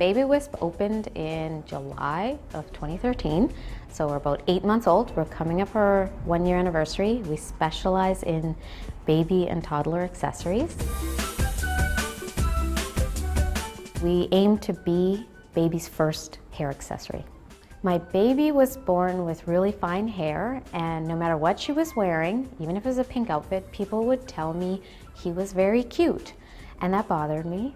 Baby Wisp opened in July of 2013, so we're about 8 months old. We're coming up our 1-year anniversary. We specialize in baby and toddler accessories. We aim to be baby's first hair accessory. My baby was born with really fine hair, and no matter what she was wearing, even if it was a pink outfit, people would tell me he was very cute. And that bothered me.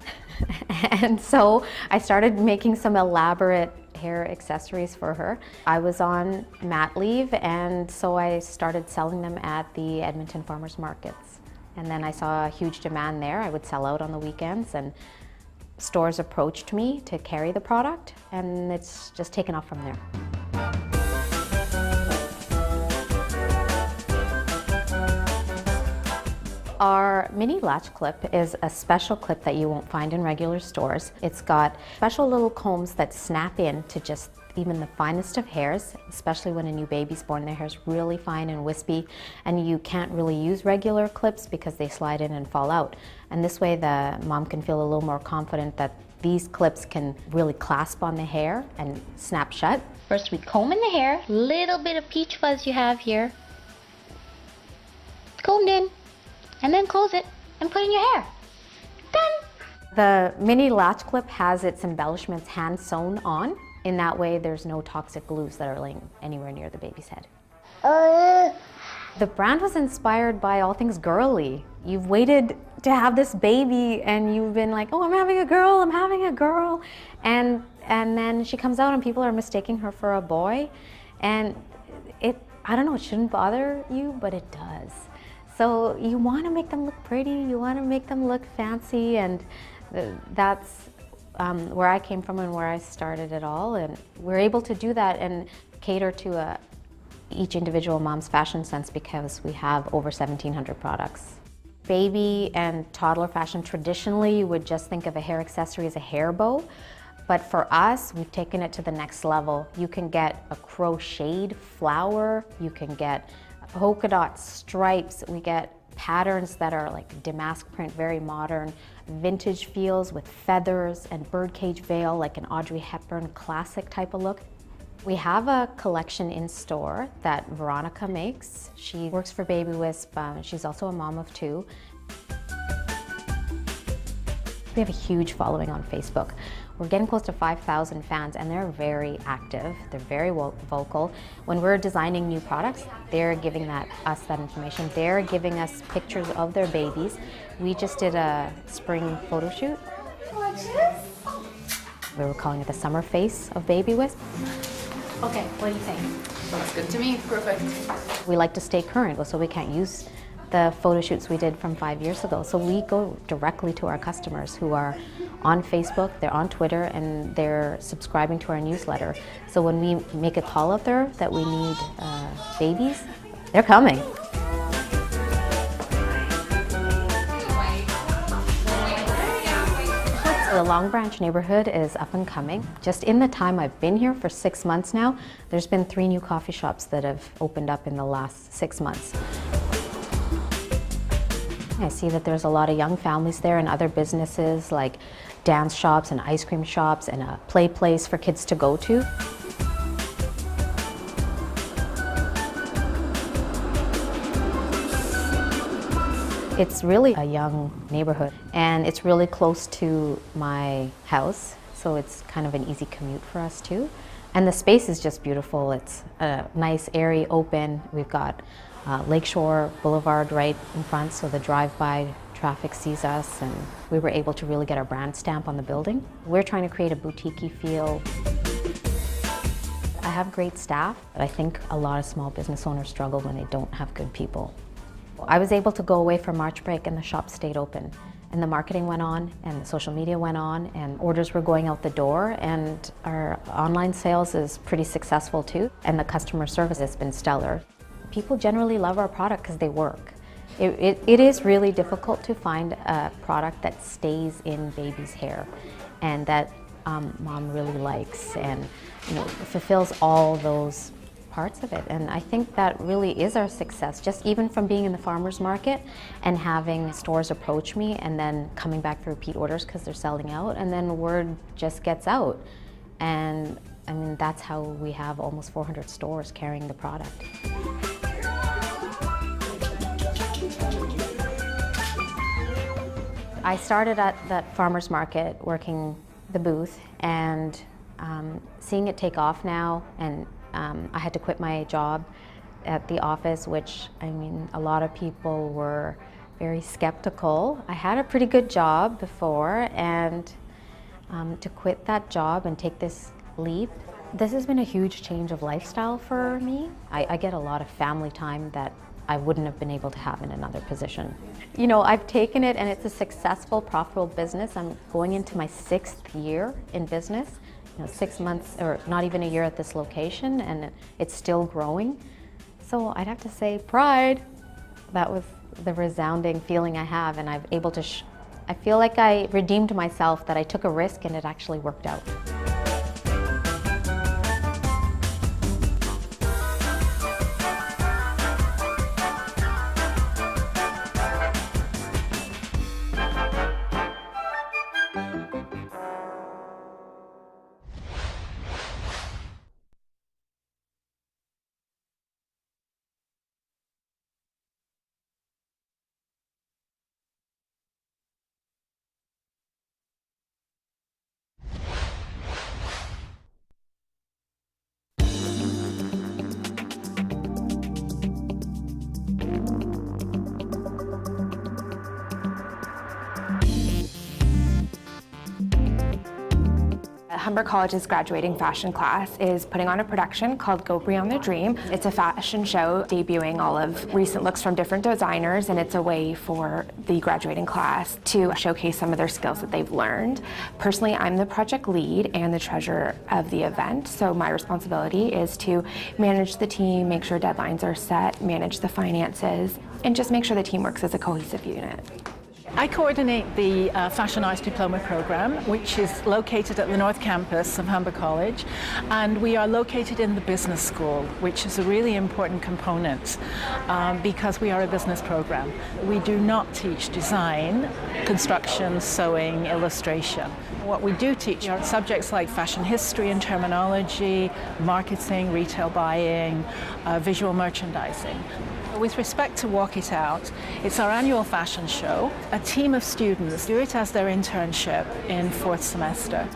And so I started making some elaborate hair accessories for her. I was on mat leave, and so I started selling them at the Edmonton farmers markets. And then I saw a huge demand there. I would sell out on the weekends, and stores approached me to carry the product, and it's just taken off from there. Our mini latch clip is a special clip that you won't find in regular stores. It's got special little combs that snap in to just even the finest of hairs, especially when a new baby's born. Their hair's really fine and wispy, and you can't really use regular clips because they slide in and fall out. And this way the mom can feel a little more confident that these clips can really clasp on the hair and snap shut. First we comb in the hair, little bit of peach fuzz you have here, combed in, and then close it and put in your hair. Done! The mini latch clip has its embellishments hand sewn on. In that way, there's no toxic glues that are laying anywhere near the baby's head. The brand was inspired by all things girly. You've waited to have this baby and you've been like, oh, I'm having a girl, I'm having a girl. And then she comes out and people are mistaking her for a boy. And I don't know, it shouldn't bother you, but it does. So you want to make them look pretty, you want to make them look fancy, and that's where I came from and where I started it all. And we're able to do that and cater to each individual mom's fashion sense because we have over 1,700 products. Baby and toddler fashion, traditionally you would just think of a hair accessory as a hair bow. But for us, we've taken it to the next level. You can get a crocheted flower, you can get polka dot stripes, we get patterns that are like damask print, very modern, vintage feels with feathers and birdcage veil, like an Audrey Hepburn classic type of look. We have a collection in store that Veronica makes. She works for Baby Wisp. She's also a mom of 2. We have a huge following on Facebook. We're getting close to 5,000 fans, and they're very active. They're very vocal. When we're designing new products, they're giving us that information. They're giving us pictures of their babies. We just did a spring photo shoot. Gorgeous. We were calling it the summer face of Baby Wisp. Okay, what do you think? Looks good to me. Perfect. We like to stay current, so we can't use the photo shoots we did from 5 years ago. So we go directly to our customers who are on Facebook, they're on Twitter, and they're subscribing to our newsletter. So when we make a call out there that we need babies, they're coming. The Longbranch neighborhood is up and coming. Just in the time I've been here for 6 months now, there's been 3 new coffee shops that have opened up in the last 6 months. I see that there's a lot of young families there and other businesses like dance shops and ice cream shops and a play place for kids to go to. It's really a young neighborhood, and it's really close to my house, so it's kind of an easy commute for us too. And the space is just beautiful. It's a nice, airy, open. We've got Lakeshore Boulevard right in front, so the drive-by traffic sees us, and we were able to really get our brand stamp on the building. We're trying to create a boutique-y feel. I have great staff, but I think a lot of small business owners struggle when they don't have good people. I was able to go away for March break and the shop stayed open. And the marketing went on, and the social media went on, and orders were going out the door, and our online sales is pretty successful too, and the customer service has been stellar. People generally love our product because they work. It is really difficult to find a product that stays in baby's hair and that mom really likes and fulfills all those parts of it. And I think that really is our success, just even from being in the farmer's market and having stores approach me and then coming back for repeat orders because they're selling out, and then word just gets out. And I mean, that's how we have almost 400 stores carrying the product. I started at that farmer's market working the booth, and seeing it take off now, and I had to quit my job at the office, which, I mean, a lot of people were very skeptical. I had a pretty good job before, and to quit that job and take this leap, this has been a huge change of lifestyle for me. I get a lot of family time that I wouldn't have been able to have in another position. You know, I've taken it and it's a successful, profitable business. I'm going into my 6th year in business. You know, 6 months or not even a year at this location, and it's still growing. So I'd have to say pride. That was the resounding feeling I have, and I'm able to, I feel like I redeemed myself, that I took a risk and it actually worked out. Humber College's graduating fashion class is putting on a production called Go Beyond the Dream. It's a fashion show debuting all of recent looks from different designers, and it's a way for the graduating class to showcase some of their skills that they've learned. Personally, I'm the project lead and the treasurer of the event, so my responsibility is to manage the team, make sure deadlines are set, manage the finances, and just make sure the team works as a cohesive unit. I coordinate the Fashion Arts Diploma program, which is located at the North Campus of Humber College, and we are located in the business school, which is a really important component because we are a business program. We do not teach design, construction, sewing, illustration. What we do teach are subjects like fashion history and terminology, marketing, retail buying, visual merchandising. With respect to Walk It Out, it's our annual fashion show. A team of students do it as their internship in 4th semester.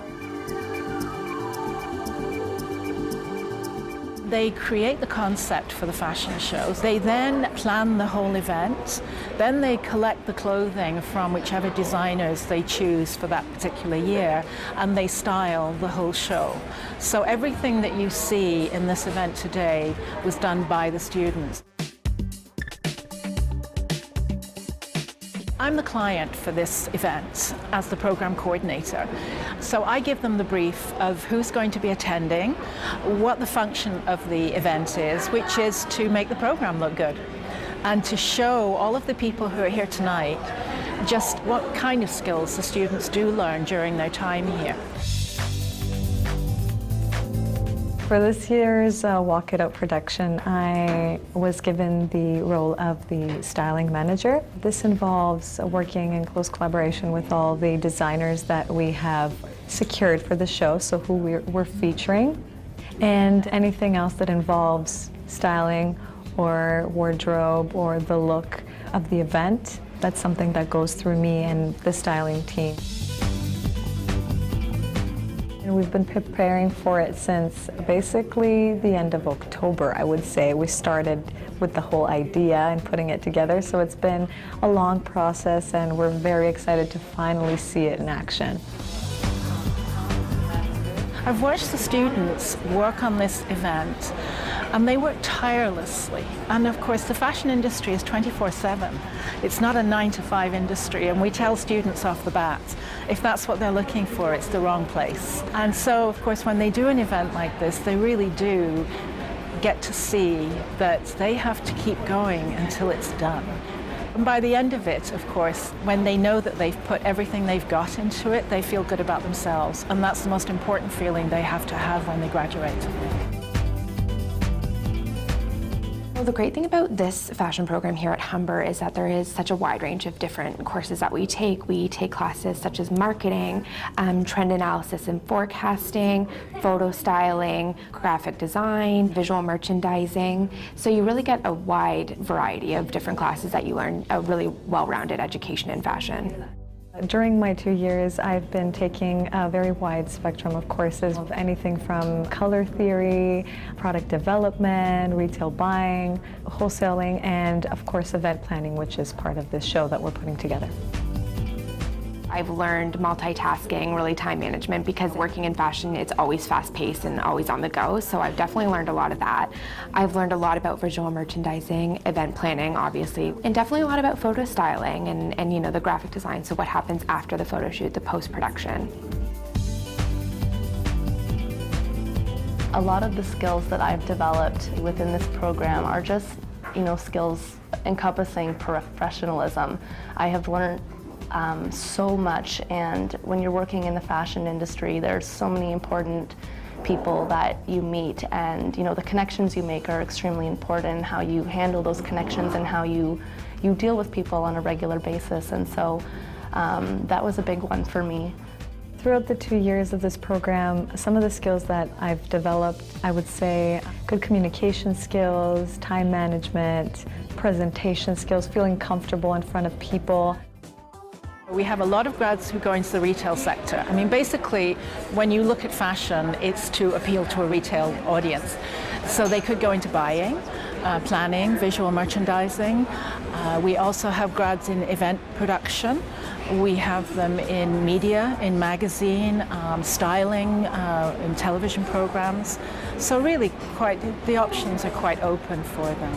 They create the concept for the fashion shows. They then plan the whole event. Then they collect the clothing from whichever designers they choose for that particular year, and they style the whole show. So everything that you see in this event today was done by the students. I'm the client for this event as the program coordinator. So I give them the brief of who's going to be attending, what the function of the event is, which is to make the program look good and to show all of the people who are here tonight just what kind of skills the students do learn during their time here. For this year's Walk It Out production, I was given the role of the styling manager. This involves working in close collaboration with all the designers that we have secured for the show, so who we're featuring, and anything else that involves styling or wardrobe or the look of the event. That's something that goes through me and the styling team. And we've been preparing for it since basically the end of October, I would say. We started with the whole idea and putting it together, so it's been a long process, and we're very excited to finally see it in action. I've watched the students work on this event, and they work tirelessly. And of course, the fashion industry is 24/7. It's not a 9-to-5 industry, and we tell students off the bat, if that's what they're looking for, it's the wrong place. And so, of course, when they do an event like this, they really do get to see that they have to keep going until it's done. And by the end of it, of course, when they know that they've put everything they've got into it, they feel good about themselves. And that's the most important feeling they have to have when they graduate. Well, the great thing about this fashion program here at Humber is that there is such a wide range of different courses that we take. We take classes such as marketing, trend analysis and forecasting, photo styling, graphic design, visual merchandising. So you really get a wide variety of different classes that you learn a really well-rounded education in fashion. During my 2 years, I've been taking a very wide spectrum of courses, of anything from color theory, product development, retail buying, wholesaling, and of course event planning, which is part of this show that we're putting together. I've learned multitasking, really time management, because working in fashion, it's always fast-paced and always on the go, so I've definitely learned a lot of that. I've learned a lot about visual merchandising, event planning, obviously, and definitely a lot about photo styling and you know, the graphic design, so what happens after the photo shoot, the post-production. A lot of the skills that I've developed within this program are just, you know, skills encompassing professionalism. I have learned so much, and when you're working in the fashion industry, there's so many important people that you meet, and you know, the connections you make are extremely important, how you handle those connections and how you deal with people on a regular basis, and so that was a big one for me. Throughout the 2 years of this program, some of the skills that I've developed, I would say good communication skills, time management, presentation skills, feeling comfortable in front of people. We have a lot of grads who go into the retail sector. I mean, basically, when you look at fashion, it's to appeal to a retail audience. So they could go into buying, planning, visual merchandising. We also have grads in event production. We have them in media, in magazine, styling, in television programs. So really, the options are quite open for them.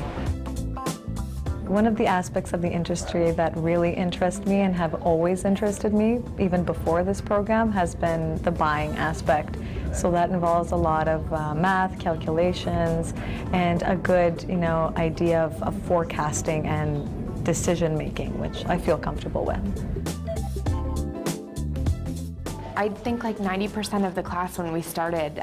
One of the aspects of the industry that really interest me and have always interested me, even before this program, has been the buying aspect. So that involves a lot of math, calculations, and a good, you know, idea of forecasting and decision making, which I feel comfortable with. I think like 90% of the class when we started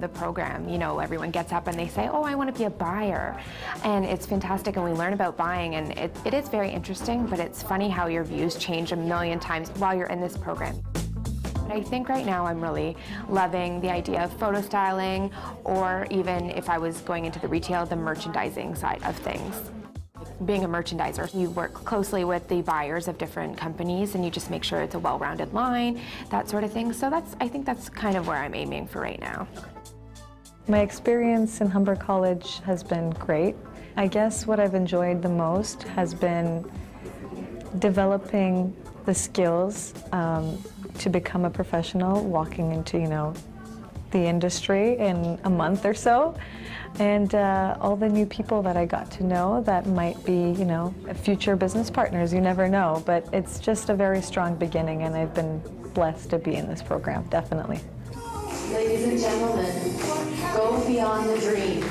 the program, you know, everyone gets up and they say, oh, I want to be a buyer. And it's fantastic, and we learn about buying, and it is very interesting, but it's funny how your views change a million times while you're in this program. But I think right now I'm really loving the idea of photo styling, or even if I was going into the retail, the merchandising side of things. Being a merchandiser, you work closely with the buyers of different companies, and you just make sure it's a well-rounded line, that sort of thing. So I think that's kind of where I'm aiming for right now. My experience in Humber College has been great. I guess what I've enjoyed the most has been developing the skills to become a professional, walking into, you know, the industry in a month or so. And all the new people that I got to know that might be, you know, future business partners, you never know. But it's just a very strong beginning, and I've been blessed to be in this program, definitely. Ladies and gentlemen, go beyond the dream.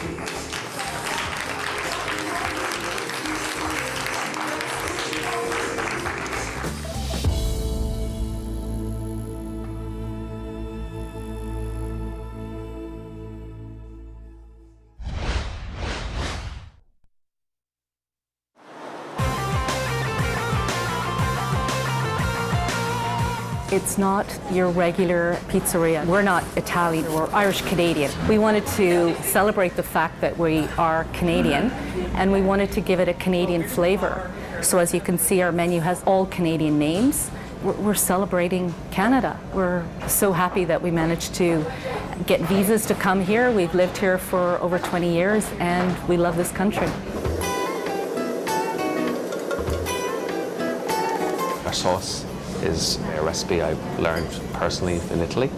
It's not your regular pizzeria. We're not Italian or Irish Canadian. We wanted to celebrate the fact that we are Canadian, and we wanted to give it a Canadian flavor. So as you can see, our menu has all Canadian names. We're celebrating Canada. We're so happy that we managed to get visas to come here. We've lived here for over 20 years, and we love this country. Our sauce is a recipe I learned personally in Italy.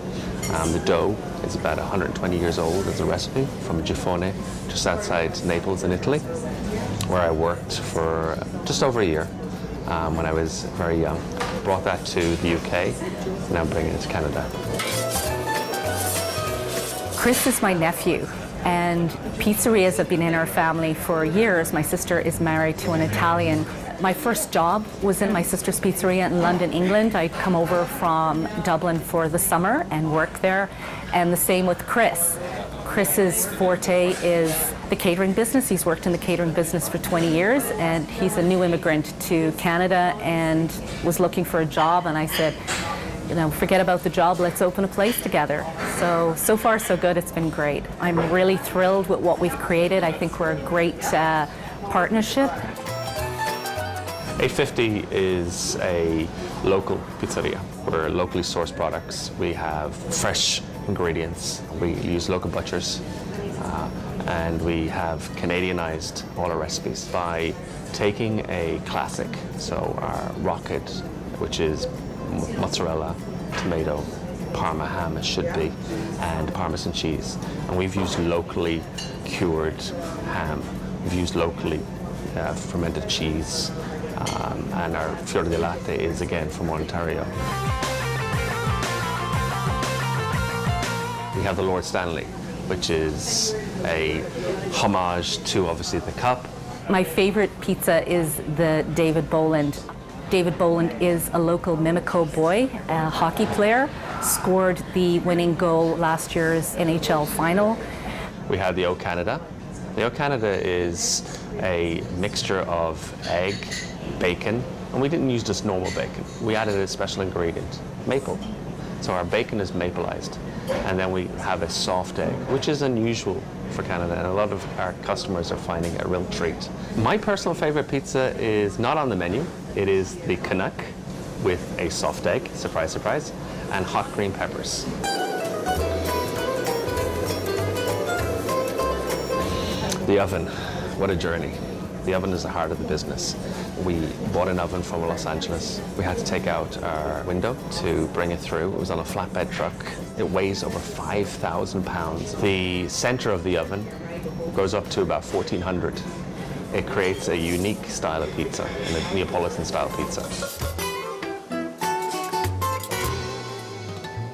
The dough is about 120 years old as a recipe from Giffone, just outside Naples in Italy, where I worked for just over a year when I was very young. Brought that to the UK, and now I'm bringing it to Canada. Chris is my nephew, and pizzerias have been in our family for years. My sister is married to an Italian. My first job was in my sister's pizzeria in London, England. I'd come over from Dublin for the summer and work there, and the same with Chris. Chris's forte is the catering business. He's worked in the catering business for 20 years, and he's a new immigrant to Canada and was looking for a job, and I said, you know, forget about the job, let's open a place together. So far so good, it's been great. I'm really thrilled with what we've created. I think we're a great partnership. 850 is a local pizzeria. We're locally sourced products. We have fresh ingredients. We use local butchers. And we have Canadianized all our recipes by taking a classic, so our rocket, which is mozzarella, tomato, Parma ham, it should be, and Parmesan cheese. And we've used locally cured ham. We've used locally fermented cheese. And our fior di latte is again from Ontario. We have the Lord Stanley, which is a homage to obviously the cup. My favorite pizza is the David Boland. David Boland is a local Mimico boy, a hockey player, scored the winning goal last year's NHL final. We have the O Canada. The O Canada is a mixture of egg, bacon, and we didn't use just normal bacon. We added a special ingredient, maple. So our bacon is mapleized. And then we have a soft egg, which is unusual for Canada, and a lot of our customers are finding it a real treat. My personal favorite pizza is not on the menu. It is the Canuck with a soft egg, surprise, surprise, and hot green peppers. The oven, what a journey. The oven is the heart of the business. We bought an oven from Los Angeles. We had to take out our window to bring it through. It was on a flatbed truck. It weighs over 5,000 pounds. The center of the oven goes up to about 1,400. It creates a unique style of pizza, a Neapolitan style pizza.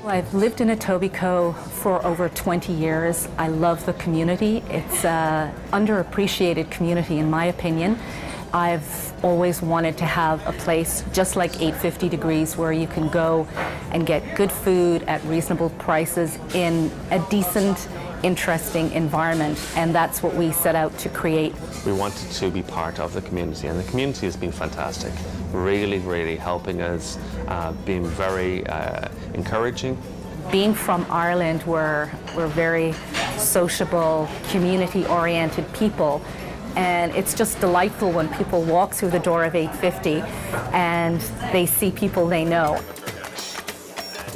I've lived in Etobicoke for over 20 years. I love the community. It's an underappreciated community, in my opinion. I've always wanted to have a place just like 850 Degrees where you can go and get good food at reasonable prices in a decent, interesting environment, and that's what we set out to create. We wanted to be part of the community, and the community has been fantastic. Really, really helping us, being very encouraging. Being from Ireland, we're very sociable, community-oriented people. And it's just delightful when people walk through the door of 850 and they see people they know.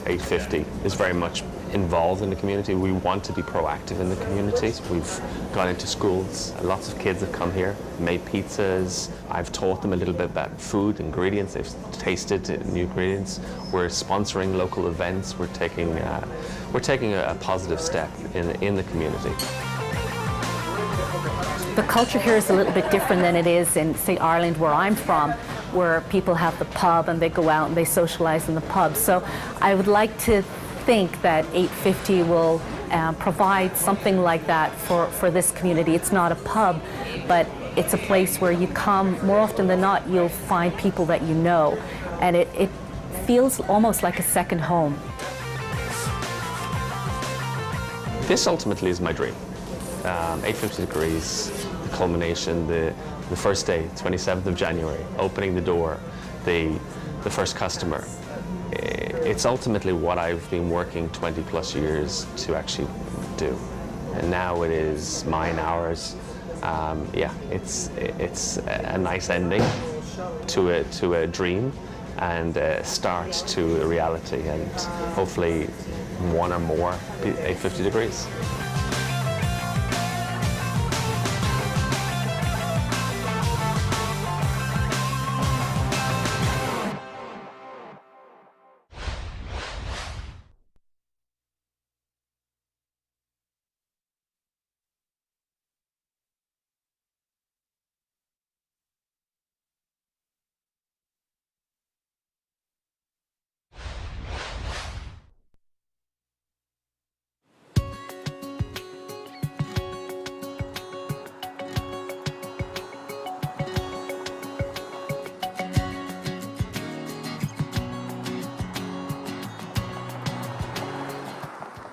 850 is very much involved in the community. We want to be proactive in the community. We've gone into schools. Lots of kids have come here, made pizzas. I've taught them a little bit about food, ingredients. They've tasted new ingredients. We're sponsoring local events. We're taking a positive step in the community. The culture here is a little bit different than it is in, say, Ireland, where I'm from, where people have the pub and they go out and they socialize in the pub. So I would like to think that 850 will provide something like that for this community. It's not a pub, but it's a place where you come, more often than not, you'll find people that you know. And it feels almost like a second home. This ultimately is my dream. 850 Degrees, the culmination, the first day, 27th of January, opening the door, the first customer. It's ultimately what I've been working 20 plus years to actually do. And now it is mine, ours. Yeah, it's a nice ending to a dream and a start to a reality, and hopefully one or more 850 Degrees.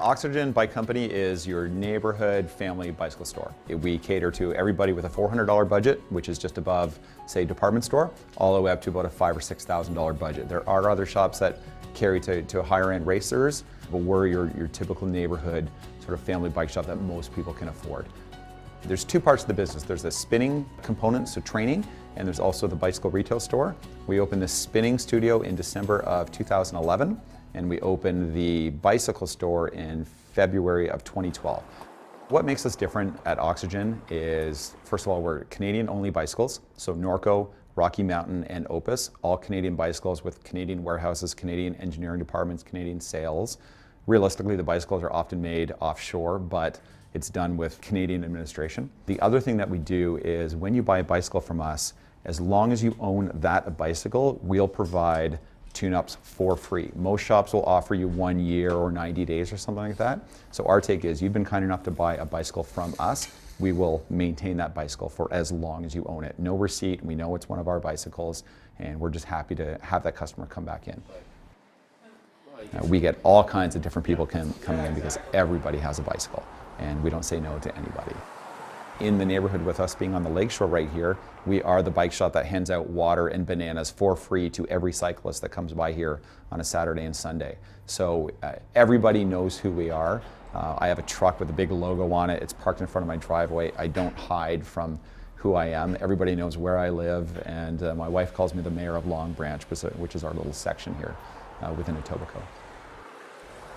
Oxygen Bike Company is your neighborhood family bicycle store. We cater to everybody with a $400 budget, which is just above, say, department store, all the way up to about a $5,000 or $6,000 budget. There are other shops that carry to higher end racers, but we're your typical neighborhood sort of family bike shop that most people can afford. There's two parts of the business. There's the spinning component, so training, and there's also the bicycle retail store. We opened the spinning studio in December of 2011, and we opened the bicycle store in February of 2012. What makes us different at Oxygen is, first of all, we're Canadian-only bicycles, so Norco, Rocky Mountain, and Opus, all Canadian bicycles with Canadian warehouses, Canadian engineering departments, Canadian sales. Realistically, the bicycles are often made offshore, but it's done with Canadian administration. The other thing that we do is when you buy a bicycle from us, as long as you own that bicycle, we'll provide tune-ups for free. Most shops will offer you 1 year or 90 days or something like that. So our take is, you've been kind enough to buy a bicycle from us, we will maintain that bicycle for as long as you own it. No receipt, we know it's one of our bicycles, and we're just happy to have that customer come back in. We get all kinds of different people coming in because everybody has a bicycle, and we don't say no to anybody. In the neighborhood, with us being on the lakeshore right here, we are the bike shop that hands out water and bananas for free to every cyclist that comes by here on a Saturday and Sunday. So everybody knows who we are. I have a truck with a big logo on it. It's parked in front of my driveway. I don't hide from who I am. Everybody knows where I live, and my wife calls me the mayor of Longbranch, which is our little section here within Etobicoke.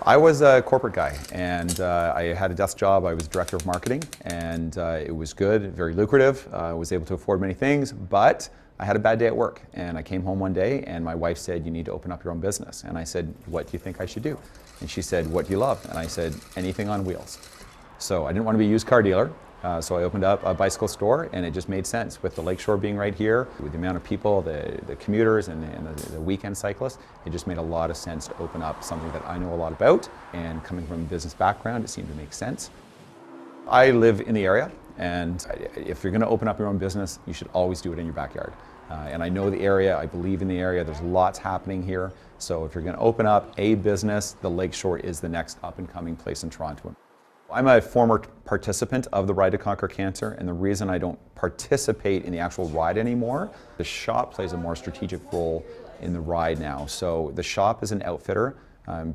I was a corporate guy, and I had a desk job. I was director of marketing, and it was good, very lucrative. I was able to afford many things, but I had a bad day at work, and I came home one day, and my wife said, "You need to open up your own business." And I said, "What do you think I should do?" And she said, "What do you love?" And I said, "Anything on wheels." So I didn't want to be a used car dealer. So I opened up a bicycle store, and it just made sense with the lakeshore being right here, with the amount of people, the commuters and the weekend cyclists. It just made a lot of sense to open up something that I know a lot about, and coming from a business background, it seemed to make sense. I live in the area, and if you're going to open up your own business, you should always do it in your backyard. And I know the area, I believe in the area, there's lots happening here. So if you're going to open up a business, the lakeshore is the next up and coming place in Toronto. I'm a former participant of the Ride to Conquer Cancer, and the reason I don't participate in the actual ride anymore, the shop plays a more strategic role in the ride now. So the shop is an outfitter.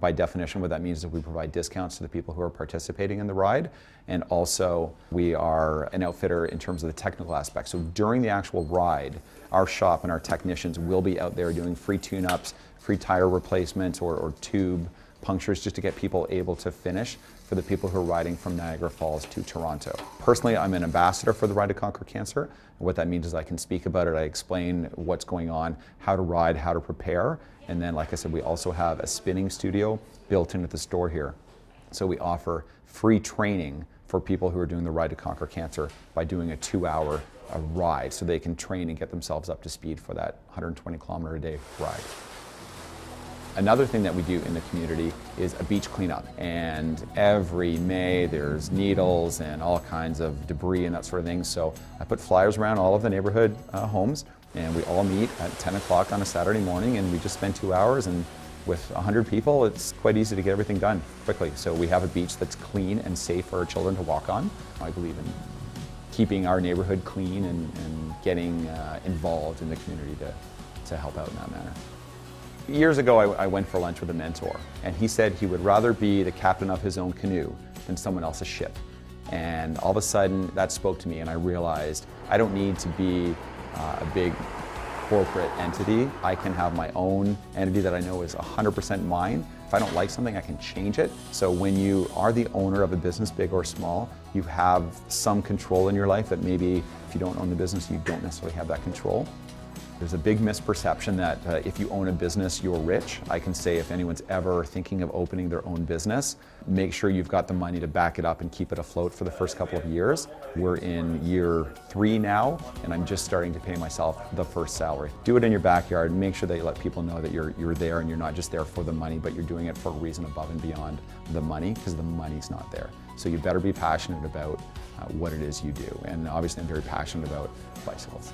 By definition, what that means is that we provide discounts to the people who are participating in the ride, and also we are an outfitter in terms of the technical aspects. So during the actual ride, our shop and our technicians will be out there doing free tune-ups, free tire replacements, or tube punctures, just to get people able to finish for the people who are riding from Niagara Falls to Toronto. Personally, I'm an ambassador for the Ride to Conquer Cancer. And what that means is I can speak about it, I explain what's going on, how to ride, how to prepare. And then, like I said, we also have a spinning studio built into the store here. So we offer free training for people who are doing the Ride to Conquer Cancer by doing a 2-hour ride, so they can train and get themselves up to speed for that 120 kilometer a day ride. Another thing that we do in the community is a beach cleanup, and every May there's needles and all kinds of debris and that sort of thing. So I put flyers around all of the neighborhood homes, and we all meet at 10 o'clock on a Saturday morning, and we just spend 2 hours, and with 100 people it's quite easy to get everything done quickly. So we have a beach that's clean and safe for our children to walk on. I believe in keeping our neighborhood clean and getting involved in the community to help out in that manner. Years ago, I went for lunch with a mentor, and he said he would rather be the captain of his own canoe than someone else's ship. And all of a sudden, that spoke to me, and I realized I don't need to be a big corporate entity. I can have my own entity that I know is 100% mine. If I don't like something, I can change it. So when you are the owner of a business, big or small, you have some control in your life that maybe if you don't own the business, you don't necessarily have that control. There's a big misperception that if you own a business, you're rich. I can say if anyone's ever thinking of opening their own business, make sure you've got the money to back it up and keep it afloat for the first couple of years. We're in year 3 now, and I'm just starting to pay myself the first salary. Do it in your backyard. Make sure that you let people know that you're there and you're not just there for the money, but you're doing it for a reason above and beyond the money, because the money's not there. So you better be passionate about what it is you do. And obviously I'm very passionate about bicycles.